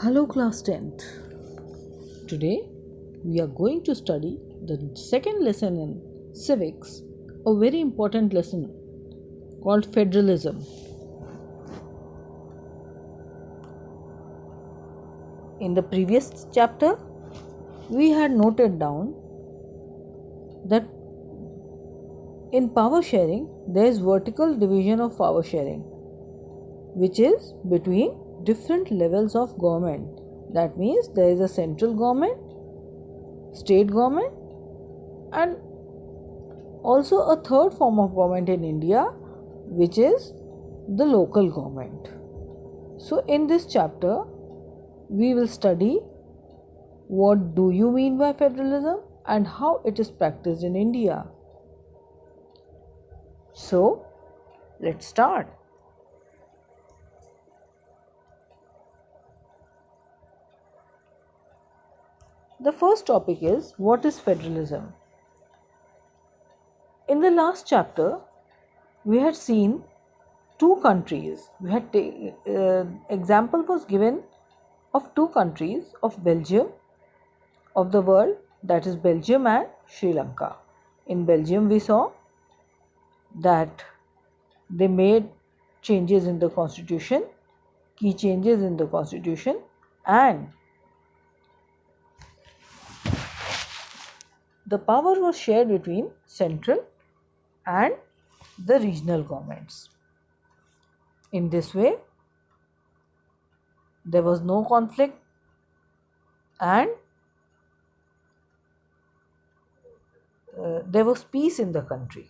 Hello, class 10th. Today we are going to study the second lesson in civics, a very important lesson called federalism. In the previous chapter, we had noted down that in power sharing there is vertical division of power sharing, which is between different levels of government. That means there is a central government, state government, and also a third form of government in India, which is the local government. So in this chapter we will study what do you mean by federalism and how it is practiced in India. So let's start. The first topic is what is federalism. In the last chapter we had seen two countries. We had example was given of two countries of Belgium of the world, that is Belgium and Sri Lanka. In Belgium we saw that they made changes in the constitution, key changes in the constitution, and the power was shared between central and the regional governments. In this way there was no conflict and there was peace in the country.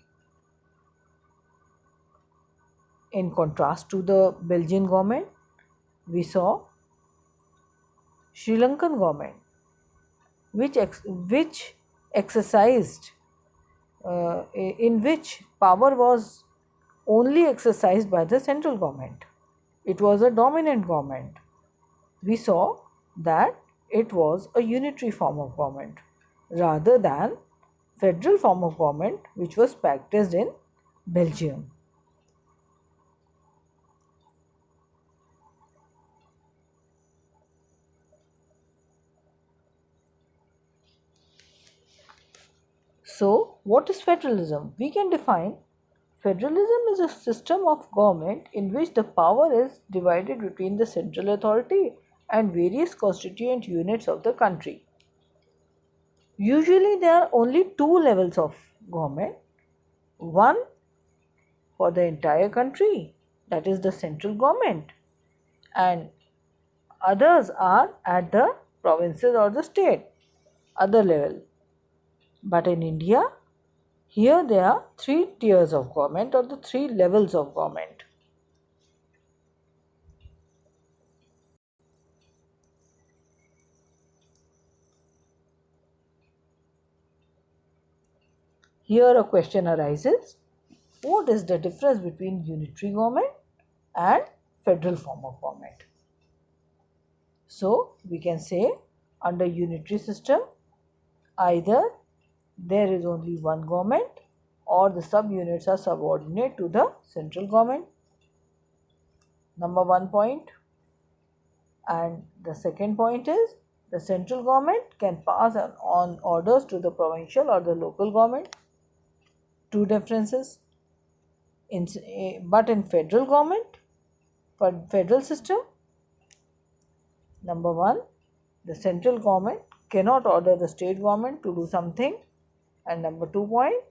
In contrast to the Belgian government, we saw Sri Lankan government which exercised in which power was only exercised by the central government. It was a dominant government. We saw that it was a unitary form of government rather than federal form of government which was practiced in Belgium. So, what is federalism? We can define federalism is a system of government in which the power is divided between the central authority and various constituent units of the country. Usually there are only two levels of government, one for the entire country, that is the central government, and others are at the provinces or the state, other level. But in India, here there are three tiers of government or the three levels of government. Here a question arises, what is the difference between unitary government and federal form of government? So we can say under unitary system, either there is only one government or the subunits are subordinate to the central government. Number one point. And the second point is the central government can pass on orders to the provincial or the local government. Two differences. But in federal government, for federal system, number one, the central government cannot order the state government to do something, and number 2 point,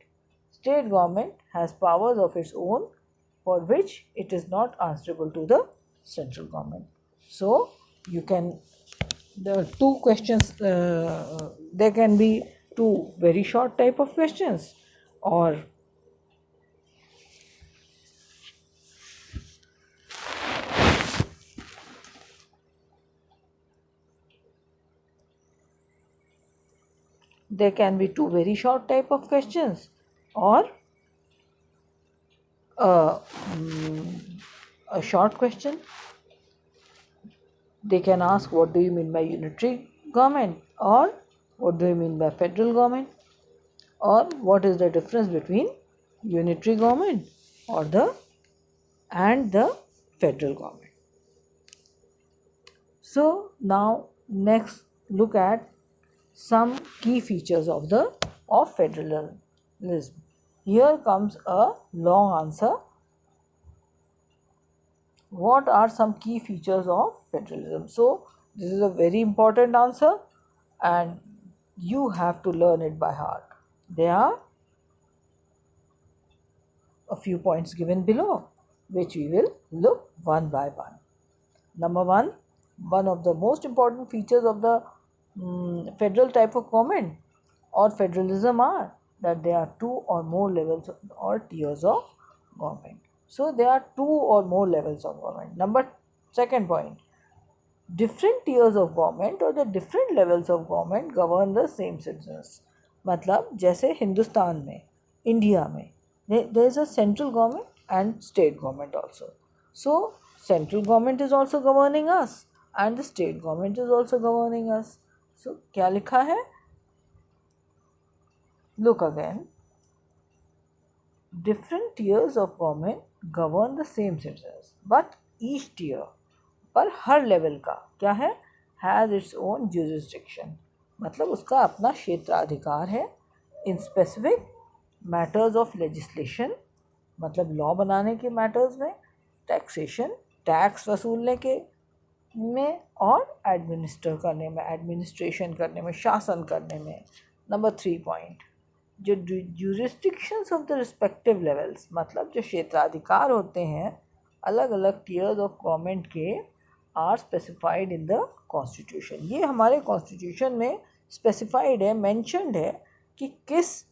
state government has powers of its own for which it is not answerable to the central government. So you can, the two questions, there can be two very short type of questions, or there can be two very short type of questions, or a, a short question. They can ask what do you mean by unitary government, or what do you mean by federal government, or what is the difference between unitary government or the federal government. So now next look at some key features of federalism. Here comes a long answer. What are some key features of federalism? So this is a very important answer and you have to learn it by heart. There are a few points given below which we will look one by one. Number one of the most important features of the federal type of government or federalism are that there are two or more levels or tiers of government. So there are two or more levels of government. Second point, different tiers of government or the different levels of government govern the same citizens. मतलब जैसे हिंदुस्तान में, India में, there is a central government and state government also. So central government is also governing us and the state government is also governing us. So क्या लिखा है? Look again. Different tiers of government govern the same citizens, but each tier पर हर level का क्या है, has its own jurisdiction, मतलब उसका अपना क्षेत्राधिकार है in specific matters of legislation, मतलब लॉ बनाने के मैटर्स में, टैक्सेशन टैक्स वसूलने के में, और एडमिनिस्ट्रेशन करने में, शासन करने में. नंबर 3 पॉइंट, जो jurisdictions of the respective levels, मतलब जो क्षेत्राधिकार होते हैं अलग अलग टीयर्स ऑफ गवर्नमेंट के, are specified in the constitution. ये हमारे कॉन्स्टिट्यूशन में स्पेसिफाइड है, मेंशन्ड है कि किस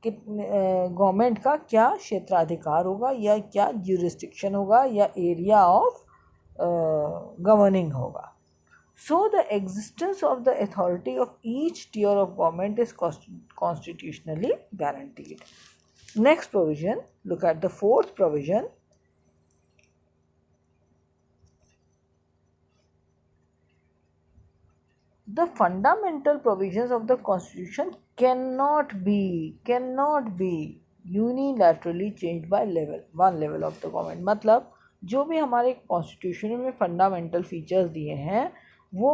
गवर्नमेंट का क्या क्षेत्राधिकार होगा या क्या ज्यूरिस्डिक्शन होगा या एरिया ऑफ गवर्निंग होगा. So the existence of the authority of each tier of government is constitutionally guaranteed. Next provision, look at the fourth provision. The fundamental provisions of the constitution cannot be unilaterally changed by one level of the government. मतलब जो भी हमारे constitution में fundamental features दिए हैं वो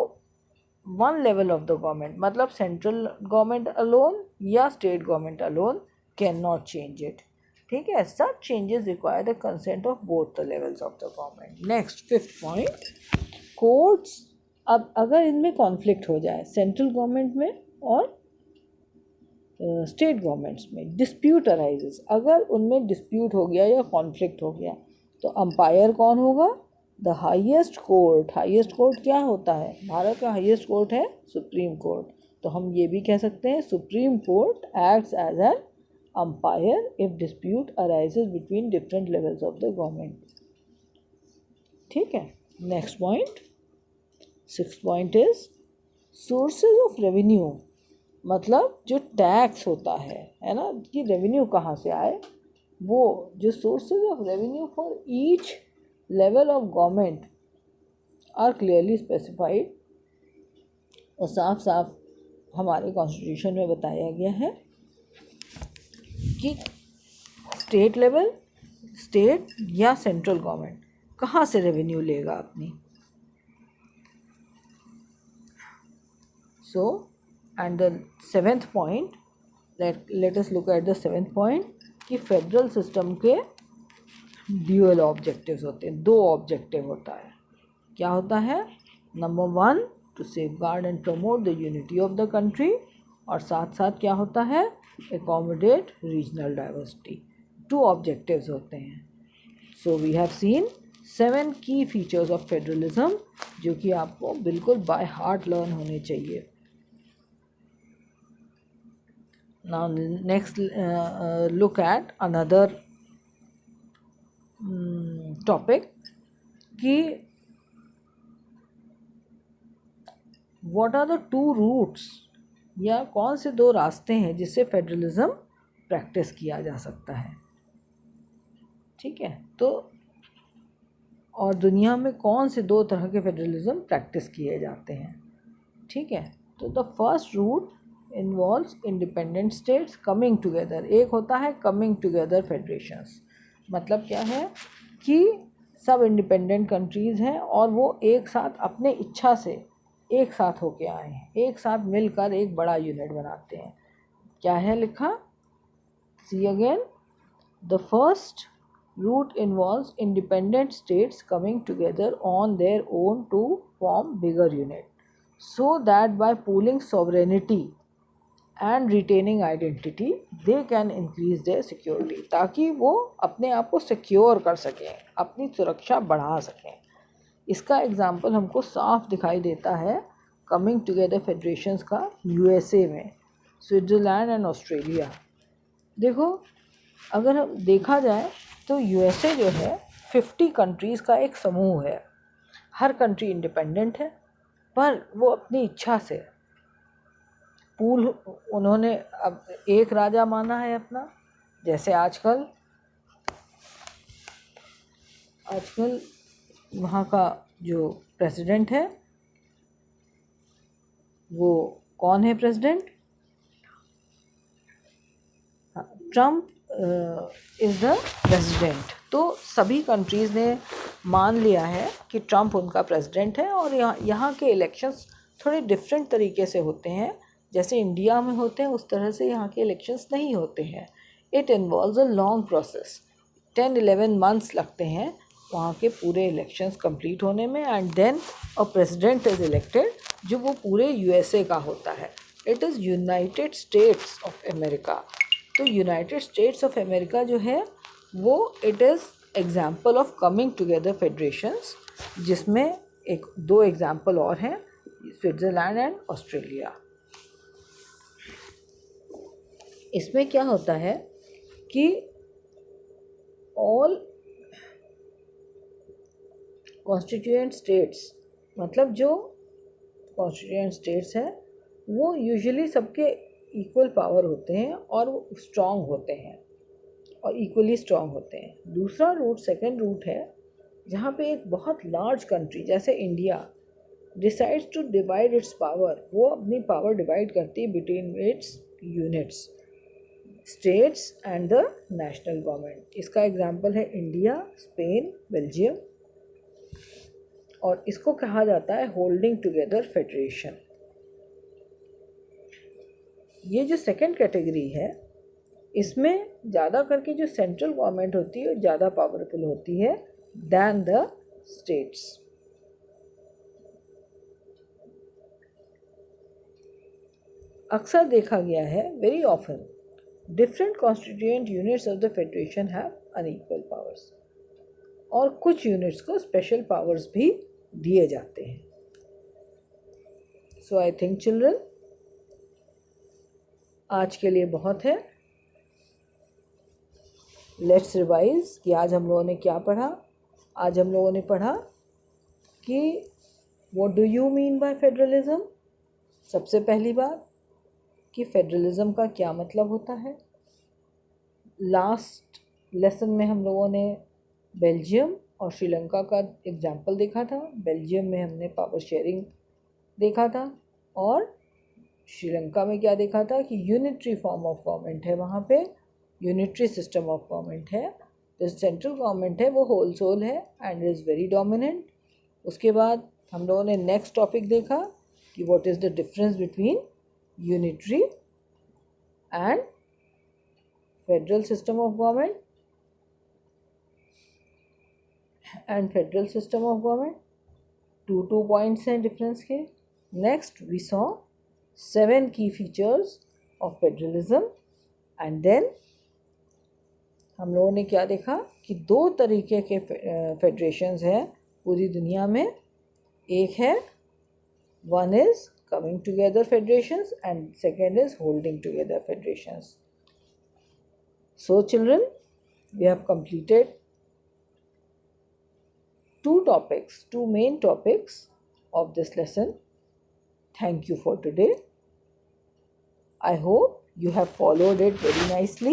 one level of the government, मतलब central government alone या state government alone can not change it. ठीक है, such changes require the consent of both the levels of the government. Next 5th point, courts. अब अगर इनमें conflict हो जाए central government में और स्टेट गवर्नमेंट्स में, डिस्प्यूट अराइजेस, अगर उनमें डिस्प्यूट हो गया या कॉन्फ्लिक्ट हो गया तो अंपायर कौन होगा? The highest court. Highest court क्या होता है? भारत का हाईएस्ट कोर्ट है सुप्रीम कोर्ट. तो हम ये भी कह सकते हैं supreme court acts as an umpire if dispute arises between different levels of the government. ठीक है. Next point, 6th point is sources of revenue, मतलब जो टैक्स होता है ना, कि रेवेन्यू कहाँ से आए, वो जो sources of revenue for each level of government are clearly specified. और साफ साफ हमारे कॉन्स्टिट्यूशन में बताया गया है कि स्टेट लेवल, स्टेट या सेंट्रल गवर्नमेंट कहाँ से रेवेन्यू लेगा अपनी. So, and the 7th point, let us look at the 7th point कि फेडरल सिस्टम के ड्यूअल ऑब्जेक्टिव्स होते हैं. 2 ऑब्जेक्टिव होता है. क्या होता है? Number 1, to safeguard and promote the unity of the country, और साथ साथ क्या होता है? Accommodate regional diversity. 2 ऑब्जेक्टिव्स होते हैं. सो वी हैव सीन 7 की फीचर्स ऑफ फेडरलिज्म जो कि आपको बिल्कुल बाय हार्ट लर्न होने चाहिए. Now next look at another topic कि what are the 2 routes, या कौन से 2 रास्ते हैं जिससे फेडरलिज्म प्रैक्टिस किया जा सकता है. ठीक है, तो और दुनिया में कौन से 2 तरह के फेडरलिज्म प्रैक्टिस किए जाते हैं. ठीक है, तो the first route involves independent states coming together. एक होता है कमिंग टुगेदर फेडरेशंस, मतलब क्या है कि सब इंडिपेंडेंट कंट्रीज़ हैं और वो एक साथ अपने इच्छा से एक साथ होके आए हैं, एक साथ मिलकर एक बड़ा यूनिट बनाते हैं। क्या है लिखा? See again, the first root involves independent states coming together on their own to form bigger unit, so that by pooling sovereignty and retaining identity they can increase their security, ताकि वो अपने आप को सिक्योर कर सकें, अपनी सुरक्षा बढ़ा सकें। इसका एग्जाम्पल हमको साफ दिखाई देता है कमिंग टुगेदर फेडरेशंस का यूएसए में, स्विट्ज़रलैंड एंड ऑस्ट्रेलिया। देखो, अगर हम देखा जाए तो यूएसए जो है 50 कंट्रीज़ का एक समूह है। हर कंट्री इंडिपेंडेंट है, पर वो अपनी इच्छा से पूल उन्होंने अब एक राजा माना है अपना। जैसे आजकल वहाँ का जो प्रेसिडेंट है, वो कौन है president? Trump is the president. तो सभी कंट्रीज़ ने मान लिया है कि ट्रम्प उनका प्रेसिडेंट है। और यहाँ के इलेक्शंस थोड़े डिफरेंट तरीके से होते हैं, जैसे इंडिया में होते हैं उस तरह से यहाँ के इलेक्शंस नहीं होते हैं। It involves a long process, 10-11 months लगते हैं वहाँ के पूरे इलेक्शंस कंप्लीट होने में। And then a president is elected, जो वो पूरे यूएसए का होता है। It is United States of America. तो यूनाइटेड स्टेट्स ऑफ अमेरिका जो है वो it is example of coming together federations, जिसमें एक दो एग्जाम्पल और हैं, स्विट्ज़रलैंड एंड ऑस्ट्रेलिया। इसमें क्या होता है कि ऑल कॉन्स्टिट्यूएंट स्टेट्स, मतलब जो कॉन्स्टिट्यूएंट स्टेट्स हैं वो यूजुअली सबके इक्वल पावर होते हैं और वो स्ट्रॉन्ग होते हैं और इक्वली स्ट्रॉन्ग होते हैं। दूसरा रूट, सेकंड रूट है, जहाँ पे एक बहुत लार्ज कंट्री जैसे India decides to divide its power, वो अपनी पावर डिवाइड करती है between its units, states and the national government. इसका एग्जांपल है इंडिया, स्पेन, बेल्जियम, और इसको कहा जाता है होल्डिंग टुगेदर फेडरेशन। ये जो सेकंड कैटेगरी है, इसमें ज़्यादा करके जो सेंट्रल गवर्नमेंट होती है ज़्यादा पावरफुल होती है दैन द स्टेट्स। अक्सर देखा गया है, very often different constituent units of the federation have unequal powers, और कुछ यूनिट्स को स्पेशल पावर्स भी दिए जाते हैं। सो आई थिंक चिल्ड्रन, आज के लिए बहुत है। लेट्स रिवाइज कि आज हम लोगों ने क्या पढ़ा। आज हम लोगों ने पढ़ा कि what do you mean by federalism. सबसे पहली बात कि फेडरलिज्म का क्या मतलब होता है। लास्ट लेसन में हम लोगों ने बेल्जियम और श्रीलंका का एग्जाम्पल देखा था। बेल्जियम में हमने पावर शेयरिंग देखा था, और श्रीलंका में क्या देखा था कि यूनिटरी फॉर्म ऑफ गवर्नमेंट है, वहाँ पे यूनिटरी सिस्टम ऑफ गवर्नमेंट है। जो सेंट्रल गवर्नमेंट है वो होल सोल है एंड इज़ वेरी डोमिनेंट। उसके बाद हम लोगों ने नेक्स्ट टॉपिक देखा कि what is the difference between unitary and federal system of government and federal system of government. Two points हैं डिफरेंस के। Next we saw 7 key features of federalism, and then हम लोगों ने क्या देखा कि 2 तरीके के फेडरेशंस हैं पूरी दुनिया में। एक है, one is coming together federations and second is holding together federations. So children, we have completed 2 main topics of this lesson. Thank you for today. I hope you have followed it very nicely.